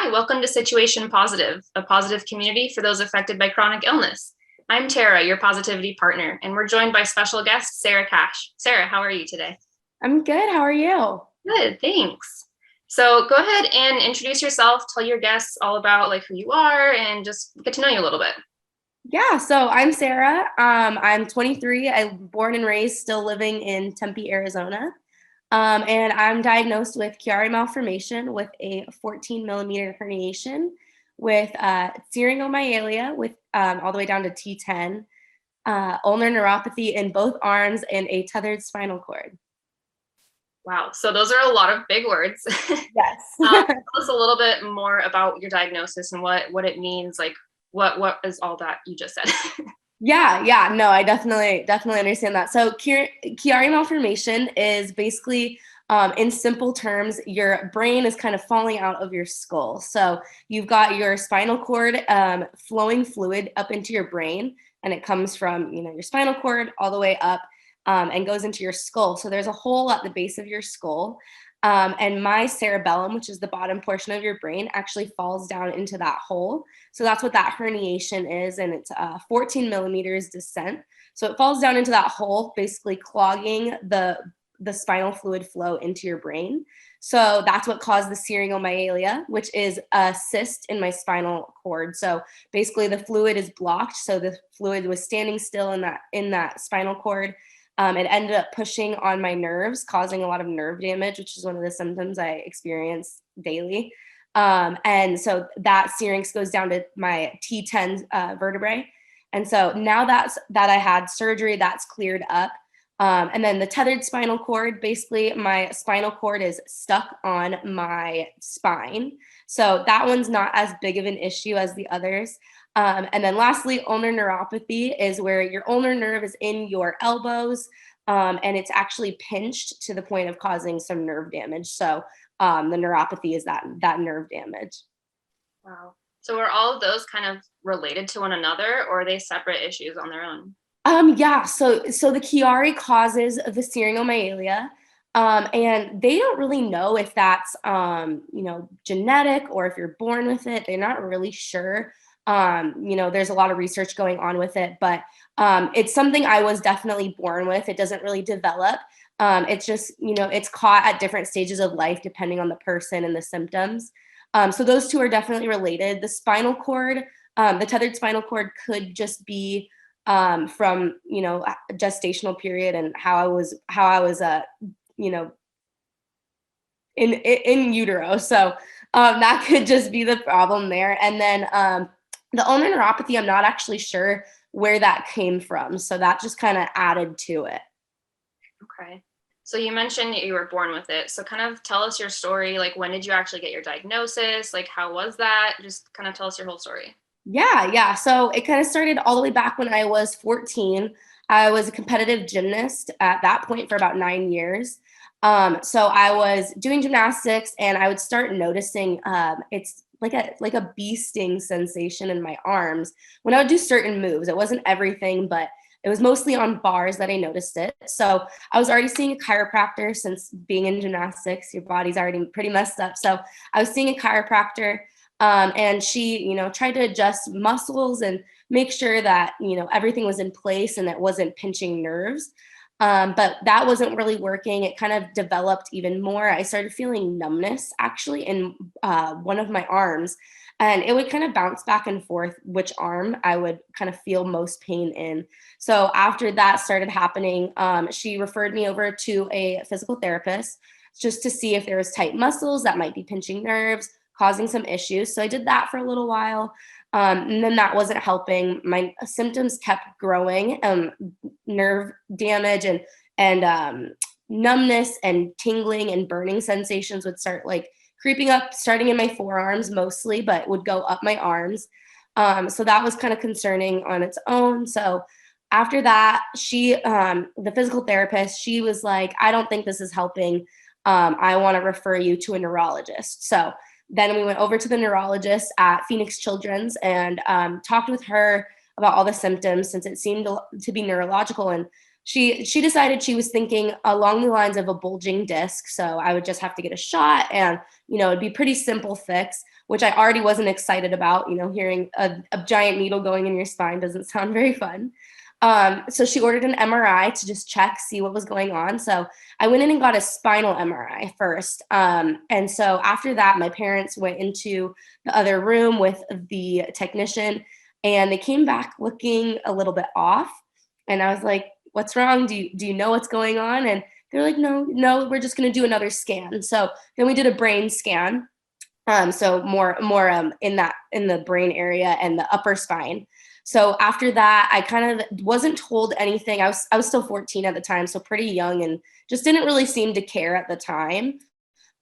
Hi, welcome to Situation Positive, a positive community for those affected by chronic illness. I'm Tara, your positivity partner, and we're joined by special guest Sarah Kash. Sarah, how are you today? I'm good. How are you? Good, thanks. So go ahead and introduce yourself, tell your guests all about who you are, and just get to know you a little bit. Yeah, so I'm Sarah. I'm 23. I'm born and raised, still living in Tempe, Arizona. And I'm diagnosed with Chiari Malformation with a 14 millimeter herniation with myelin with all the way down to T10, ulnar neuropathy in both arms, and a tethered spinal cord. Wow, so those are a lot of big words. Yes. Tell us a little bit more about your diagnosis and what it means. What is all that you just said? Yeah, no, I definitely understand that. So Chiari malformation is basically, in simple terms, your brain is kind of falling out of your skull. So you've got your spinal cord flowing fluid up into your brain, and it comes from your spinal cord all the way up and goes into your skull. So there's a hole at the base of your skull. And my cerebellum, which is the bottom portion of your brain, actually falls down into that hole. So that's what that herniation is. And it's 14 millimeters descent. So it falls down into that hole, basically clogging the spinal fluid flow into your brain. So that's what caused the myelin, which is a cyst in my spinal cord. So basically the fluid is blocked. So the fluid was standing still in that spinal cord. It ended up pushing on my nerves, causing a lot of nerve damage, which is one of the symptoms I experience daily. And so that syrinx goes down to my T10 vertebrae. And so now that I had surgery, that's cleared up. And then the tethered spinal cord, basically my spinal cord is stuck on my spine. So that one's not as big of an issue as the others. And then lastly, ulnar neuropathy is where your ulnar nerve is in your elbows, and it's actually pinched to the point of causing some nerve damage. So the neuropathy is that nerve damage. Wow. So are all of those kind of related to one another, or are they separate issues on their own? Yeah. So the Chiari causes the myelin. And they don't really know if that's genetic or if you're born with it. They're not really sure. There's a lot of research going on with it, but it's something I was definitely born with. It doesn't really develop. It's just, it's caught at different stages of life depending on the person and the symptoms. So those two are definitely related. The spinal cord, the tethered spinal cord could just be from a gestational period and how I was in utero. So that could just be the problem there. And then the ulnar neuropathy, I'm not actually sure where that came from. So that just kind of added to it. Okay. So you mentioned that you were born with it. So kind of tell us your story. When did you actually get your diagnosis? How was that? Just kind of tell us your whole story. Yeah. So it kind of started all the way back when I was 14. I was a competitive gymnast at that point for about 9 years. So I was doing gymnastics, and I would start noticing it's like a bee sting sensation in my arms when I would do certain moves. It wasn't everything, but it was mostly on bars that I noticed it. So I was already seeing a chiropractor since being in gymnastics. Your body's already pretty messed up. So I was seeing a chiropractor. And she, tried to adjust muscles and make sure that, everything was in place and it wasn't pinching nerves. But that wasn't really working. It kind of developed even more. I started feeling numbness actually in one of my arms, and it would kind of bounce back and forth which arm I would kind of feel most pain in. So after that started happening, she referred me over to a physical therapist just to see if there was tight muscles that might be pinching nerves, causing some issues. So I did that for a little while. And then that wasn't helping. My symptoms kept growing, nerve damage and numbness and tingling and burning sensations would start creeping up, starting in my forearms mostly, but would go up my arms. So that was kind of concerning on its own. So after that, the physical therapist, she was like, I don't think this is helping. I want to refer you to a neurologist. So then we went over to the neurologist at Phoenix Children's and talked with her about all the symptoms since it seemed to be neurological. And she decided she was thinking along the lines of a bulging disc. So I would just have to get a shot and, it'd be pretty simple fix. which I already wasn't excited about. Hearing a giant needle going in your spine doesn't sound very fun. So she ordered an MRI to just check, see what was going on. So I went in and got a spinal MRI first. And so after that, my parents went into the other room with the technician, and they came back looking a little bit off. And I was like, what's wrong? Do you know what's going on? And they're like, no, we're just going to do another scan. So then we did a brain scan. So more in the brain area and the upper spine. So after that, I kind of wasn't told anything. I was still 14 at the time, so pretty young, and just didn't really seem to care at the time.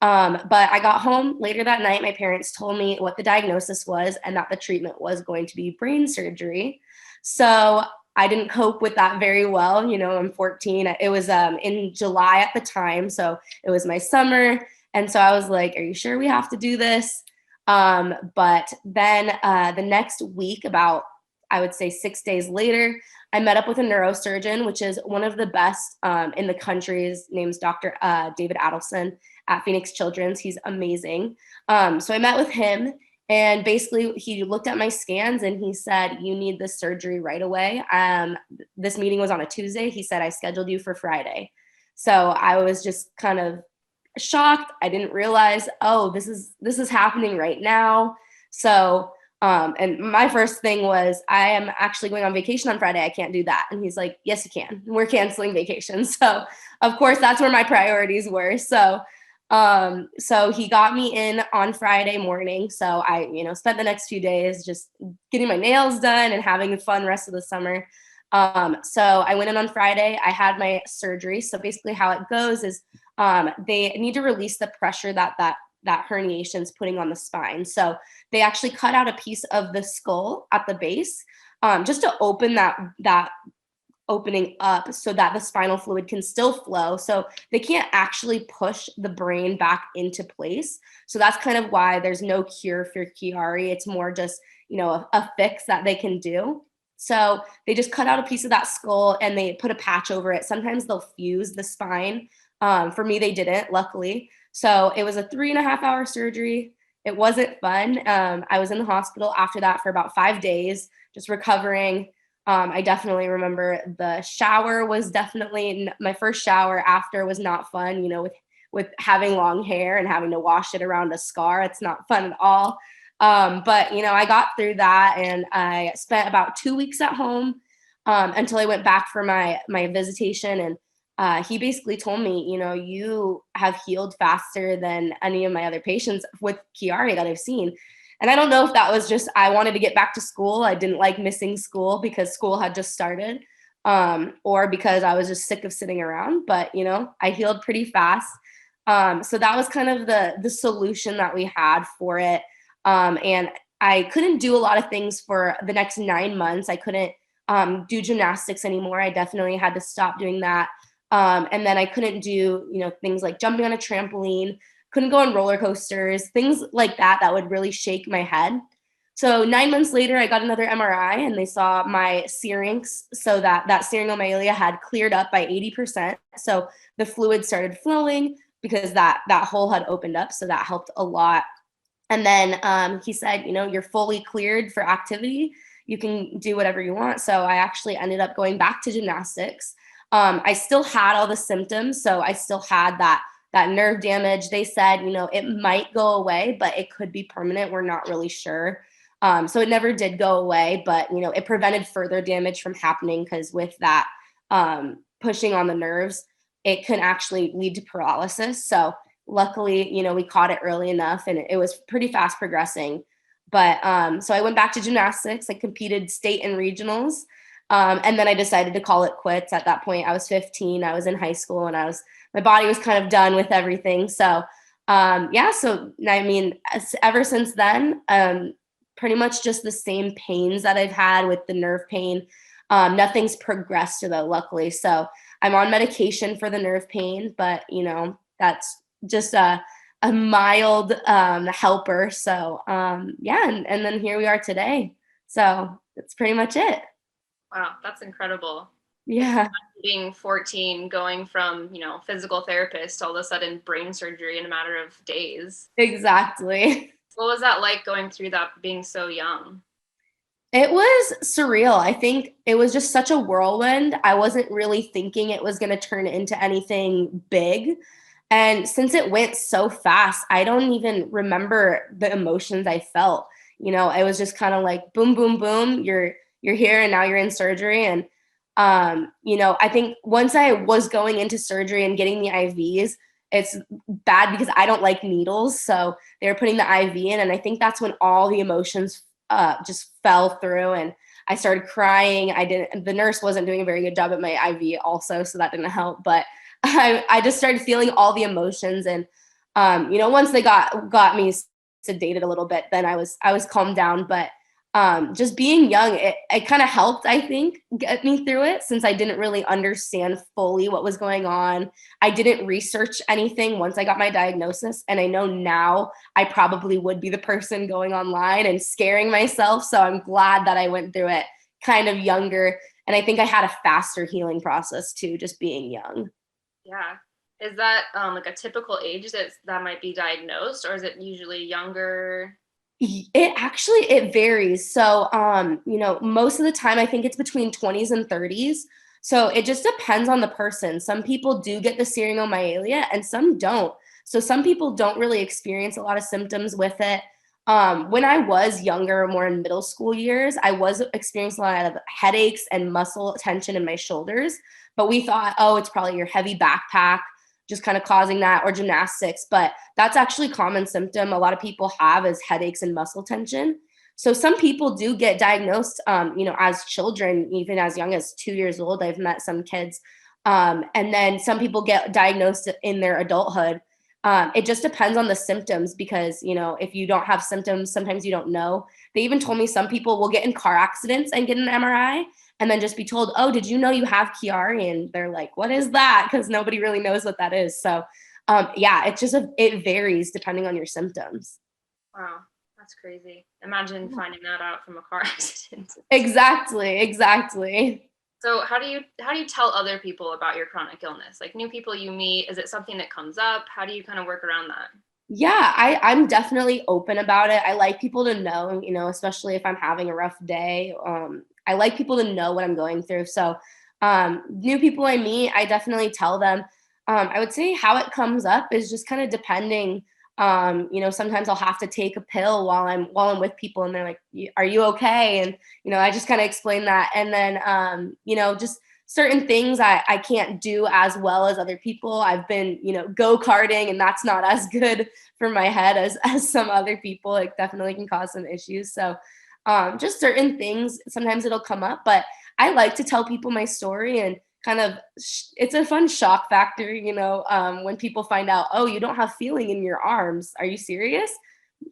But I got home later that night. My parents told me what the diagnosis was and that the treatment was going to be brain surgery. So I didn't cope with that very well. I'm 14. It was in July at the time, so it was my summer. And so I was like, are you sure we have to do this? But then the next week, about, I would say 6 days later, I met up with a neurosurgeon, which is one of the best in the country. His name's Dr. David Adelson at Phoenix Children's. He's amazing. So I met with him, and basically he looked at my scans and he said, you need this surgery right away. This meeting was on a Tuesday. He said, I scheduled you for Friday. So I was just kind of shocked. I didn't realize, oh, this is happening right now. So and my first thing was, I am actually going on vacation on Friday. I can't do that. And he's like, yes, you can. We're canceling vacation. So of course, that's where my priorities were. So he got me in on Friday morning. So I, spent the next few days just getting my nails done and having a fun rest of the summer. So I went in on Friday. I had my surgery. So basically how it goes is they need to release the pressure that herniation is putting on the spine. So they actually cut out a piece of the skull at the base, just to open that opening up so that the spinal fluid can still flow. So they can't actually push the brain back into place. So that's kind of why there's no cure for Chiari. It's more just, a fix that they can do. So they just cut out a piece of that skull and they put a patch over it. Sometimes they'll fuse the spine. For me, they didn't, luckily. So it was a 3.5-hour surgery. It wasn't fun. I was in the hospital after that for about 5 days, just recovering. I definitely remember the shower was definitely, my first shower after was not fun, with having long hair and having to wash it around a scar. It's not fun at all. But, I got through that, and I spent about 2 weeks at home until I went back for my visitation. And he basically told me, you have healed faster than any of my other patients with Chiari that I've seen. And I don't know if that was just, I wanted to get back to school. I didn't like missing school because school had just started, or because I was just sick of sitting around. But, I healed pretty fast. So that was kind of the solution that we had for it. And I couldn't do a lot of things for the next 9 months. I couldn't do gymnastics anymore. I definitely had to stop doing that. And then I couldn't do, things like jumping on a trampoline, couldn't go on roller coasters, things like that would really shake my head. So 9 months later, I got another MRI and they saw my syrinx, so that syringomyelia had cleared up by 80%. So the fluid started flowing because that hole had opened up. So that helped a lot. And then he said, you're fully cleared for activity. You can do whatever you want. So I actually ended up going back to gymnastics. I still had all the symptoms. So I still had that nerve damage. They said, it might go away, but it could be permanent. We're not really sure. So it never did go away, but, it prevented further damage from happening, because with that pushing on the nerves, it can actually lead to paralysis. So luckily, we caught it early enough, and it was pretty fast progressing. But so I went back to gymnastics. I competed state and regionals. And then I decided to call it quits. At that point, I was 15. I was in high school, and my body was kind of done with everything. So, so I mean, ever since then, pretty much just the same pains that I've had with the nerve pain. Nothing's progressed though, luckily. So I'm on medication for the nerve pain, but that's just a mild helper. So and then here we are today. So that's pretty much it. Wow, that's incredible. Yeah. Being 14, going from, physical therapist, all of a sudden brain surgery in a matter of days. Exactly. What was that like going through that being so young? It was surreal. I think it was just such a whirlwind. I wasn't really thinking it was going to turn into anything big. And since it went so fast, I don't even remember the emotions I felt. It was just kind of like boom, boom, boom. You're here and now you're in surgery. And I think once I was going into surgery and getting the IVs, it's bad because I don't like needles. So they were putting the IV in, and I think that's when all the emotions just fell through, and I started crying. The nurse wasn't doing a very good job at my IV also, so that didn't help. But I just started feeling all the emotions, and once they got me sedated a little bit, then I was calmed down. But just being young, it kind of helped, I think, get me through it since I didn't really understand fully what was going on. I didn't research anything once I got my diagnosis. And I know now I probably would be the person going online and scaring myself. So I'm glad that I went through it kind of younger. And I think I had a faster healing process too, just being young. Yeah. Is that like a typical age that might be diagnosed, or is it usually younger? It varies. So, most of the time I think it's between 20s and 30s. So it just depends on the person. Some people do get the seriomyelina and some don't. So some people don't really experience a lot of symptoms with it. When I was younger, more in middle school years, I was experiencing a lot of headaches and muscle tension in my shoulders. But we thought, oh, it's probably your heavy backpack just kind of causing that, or gymnastics. But that's actually a common symptom a lot of people have is headaches and muscle tension. So some people do get diagnosed, as children, even as young as 2 years old. I've met some kids. And then some people get diagnosed in their adulthood. It just depends on the symptoms because, if you don't have symptoms, sometimes you don't know. They even told me some people will get in car accidents and get an MRI and then just be told, oh, did you know you have Chiari? And they're like, what is that? Because nobody really knows what that is. So, yeah, it varies depending on your symptoms. Wow, that's crazy. Imagine finding that out from a car accident. Exactly, exactly. So how do you tell other people about your chronic illness? Like new people you meet, is it something that comes up? How do you kind of work around that? Yeah, I'm definitely open about it. I like people to know, especially if I'm having a rough day. I like people to know what I'm going through. So, new people I meet, I definitely tell them. I would say how it comes up is just kind of depending. Sometimes I'll have to take a pill while I'm with people, and they're like, "Are you okay?" And I just kind of explain that, and then just certain things I can't do as well as other people. I've been, go-karting, and that's not as good for my head as some other people. It definitely can cause some issues. So just certain things, sometimes it'll come up, but I like to tell people my story and kind of it's a fun shock factor, when people find out, oh, you don't have feeling in your arms. Are you serious?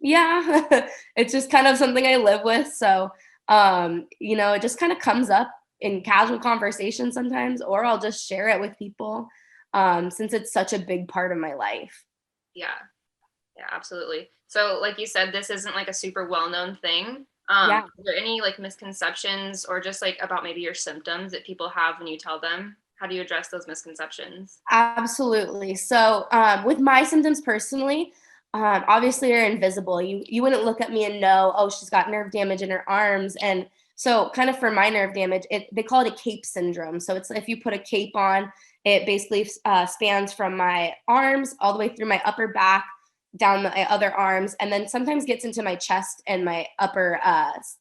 Yeah. It's just kind of something I live with. So it just kind of comes up in casual conversation sometimes, or I'll just share it with people since it's such a big part of my life. Yeah, yeah, absolutely. So like you said, this isn't like a super well-known thing. Yeah. Are there any like misconceptions or just like about maybe your symptoms that people have when you tell them? How do you address those misconceptions? Absolutely. So, with my symptoms personally, obviously they're invisible. You wouldn't look at me and know, oh, she's got nerve damage in her arms. And so, kind of for my nerve damage, they call it a cape syndrome. So it's if you put a cape on, it basically spans from my arms all the way through my upper back, down my other arms, and then sometimes gets into my chest and my upper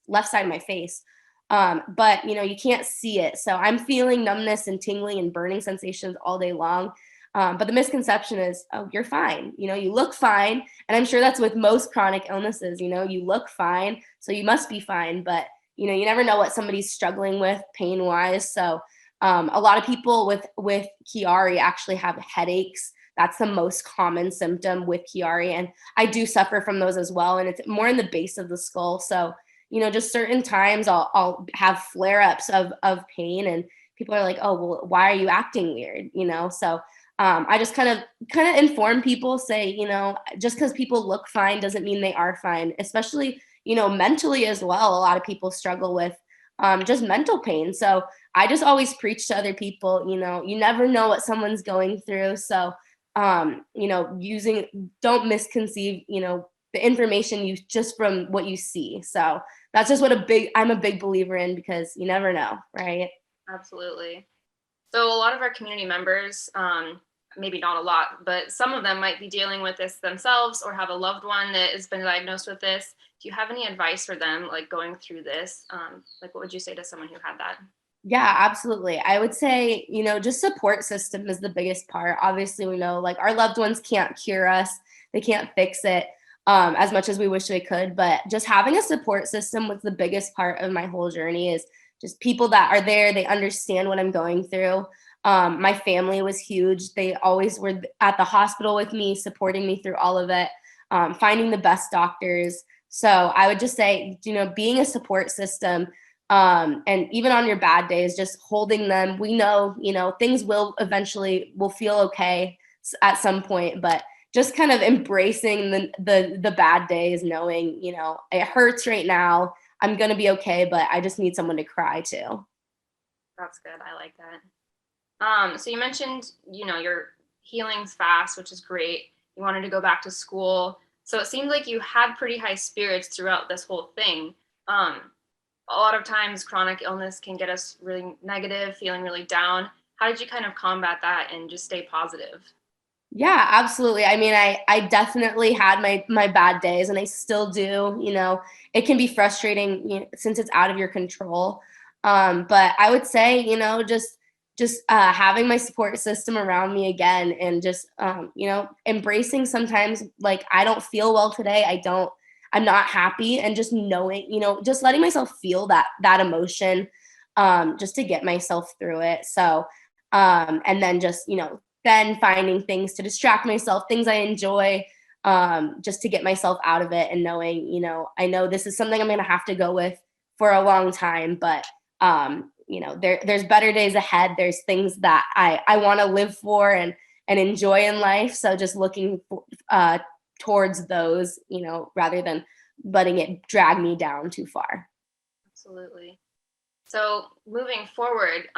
left side of my face. But you can't see it. So I'm feeling numbness and tingling and burning sensations all day long. But the misconception is, oh, you're fine. You look fine. And I'm sure that's with most chronic illnesses. You look fine. So you must be fine. But, you never know what somebody's struggling with pain wise. So a lot of people with Chiari actually have headaches. That's the most common symptom with Chiari. And I do suffer from those as well. And it's more in the base of the skull. So just certain times I'll have flare ups of pain, and people are like, oh, well, why are you acting weird? So I just kind of inform people, say, just because people look fine doesn't mean they are fine, especially, mentally as well. A lot of people struggle with just mental pain. So I just always preach to other people, you never know what someone's going through. So, don't misconceive, the information you just from what you see. So that's just I'm a big believer in, because you never know, right? Absolutely. So a lot of our community members, maybe not a lot, but some of them might be dealing with this themselves or have a loved one that has been diagnosed with this. Do you have any advice for them, like going through this? Like, what would you say to someone who had that? Yeah, absolutely. I would say, just support system is the biggest part. Obviously, we know like our loved ones can't cure us, they can't fix it as much as we wish they could. But just having a support system was the biggest part of my whole journey, is just people that are there, they understand what I'm going through. My family was huge. They always were at the hospital with me, supporting me through all of it, finding the best doctors. So I would just say, being a support system, and even on your bad days, just holding them. We know, things will feel okay at some point, but just kind of embracing the bad days, knowing, it hurts right now. I'm gonna be okay, but I just need someone to cry to. That's good. I like that. So you mentioned, your healing's fast, which is great. You wanted to go back to school. So it seemed like you had pretty high spirits throughout this whole thing. Um, a lot of times chronic illness can get us really negative, feeling really down. How did you kind of combat that and just stay positive? Yeah, absolutely. I mean, I definitely had my bad days, and I still do. It can be frustrating, since it's out of your control. But I would say, just having my support system around me again, and just embracing sometimes, like, I don't feel well today. I'm not happy, and just knowing, just letting myself feel that emotion, just to get myself through it. So and then just, then finding things to distract myself, things I enjoy, just to get myself out of it, and knowing, I know this is something I'm going to have to go with for a long time, but there's better days ahead. There's things that I want to live for and enjoy in life. So just looking towards those, rather than letting it drag me down too far. Absolutely. So moving forward,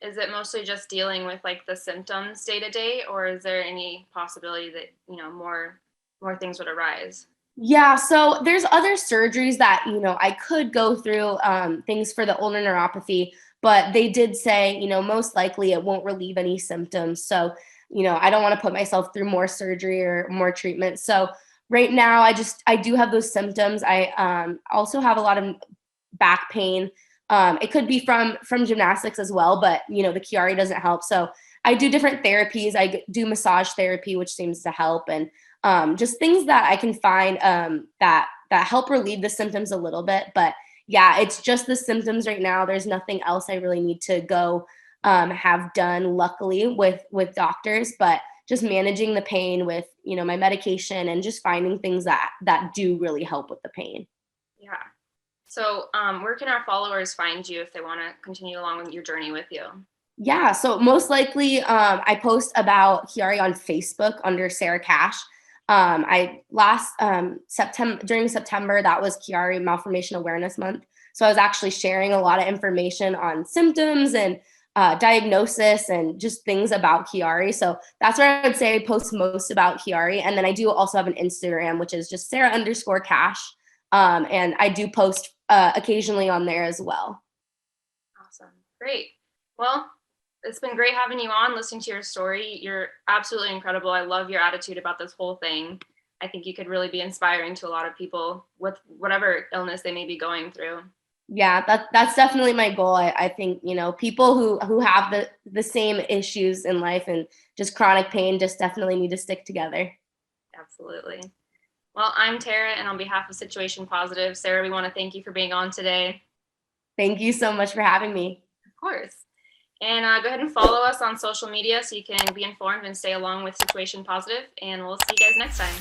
is it mostly just dealing with like the symptoms day to day, or is there any possibility that, more things would arise? Yeah, so there's other surgeries that, I could go through, things for the ulnar neuropathy, but they did say, most likely it won't relieve any symptoms. So, I don't want to put myself through more surgery or more treatment. So right now, I do have those symptoms. I also have a lot of back pain. It could be from gymnastics as well, but the Chiari doesn't help. So I do different therapies. I do massage therapy, which seems to help, and just things that I can find, that help relieve the symptoms a little bit. But yeah, it's just the symptoms right now. There's nothing else I really need to go have done, luckily, with doctors. But just managing the pain with my medication, and just finding things that do really help with the pain. Yeah. So, where can our followers find you if they want to continue along with your journey with you? Yeah, so most likely, I post about Chiari on Facebook under Sarah Cash. I last September during September, that was Chiari Malformation Awareness Month. So I was actually sharing a lot of information on symptoms and diagnosis, and just things about Chiari. So that's where I would say I post most about Chiari. And then I do also have an Instagram, which is just Sarah_Cash. And I do post occasionally on there as well. Awesome. Great. Well, it's been great having you on, listening to your story. You're absolutely incredible. I love your attitude about this whole thing. I think you could really be inspiring to a lot of people with whatever illness they may be going through. Yeah, that's definitely my goal. I think, people who have the same issues in life, and just chronic pain, just definitely need to stick together. Absolutely. Well, I'm Tara, and on behalf of Situation Positive, Sarah, we want to thank you for being on today. Thank you so much for having me. Of course. And go ahead and follow us on social media so you can be informed and stay along with Situation Positive. And we'll see you guys next time.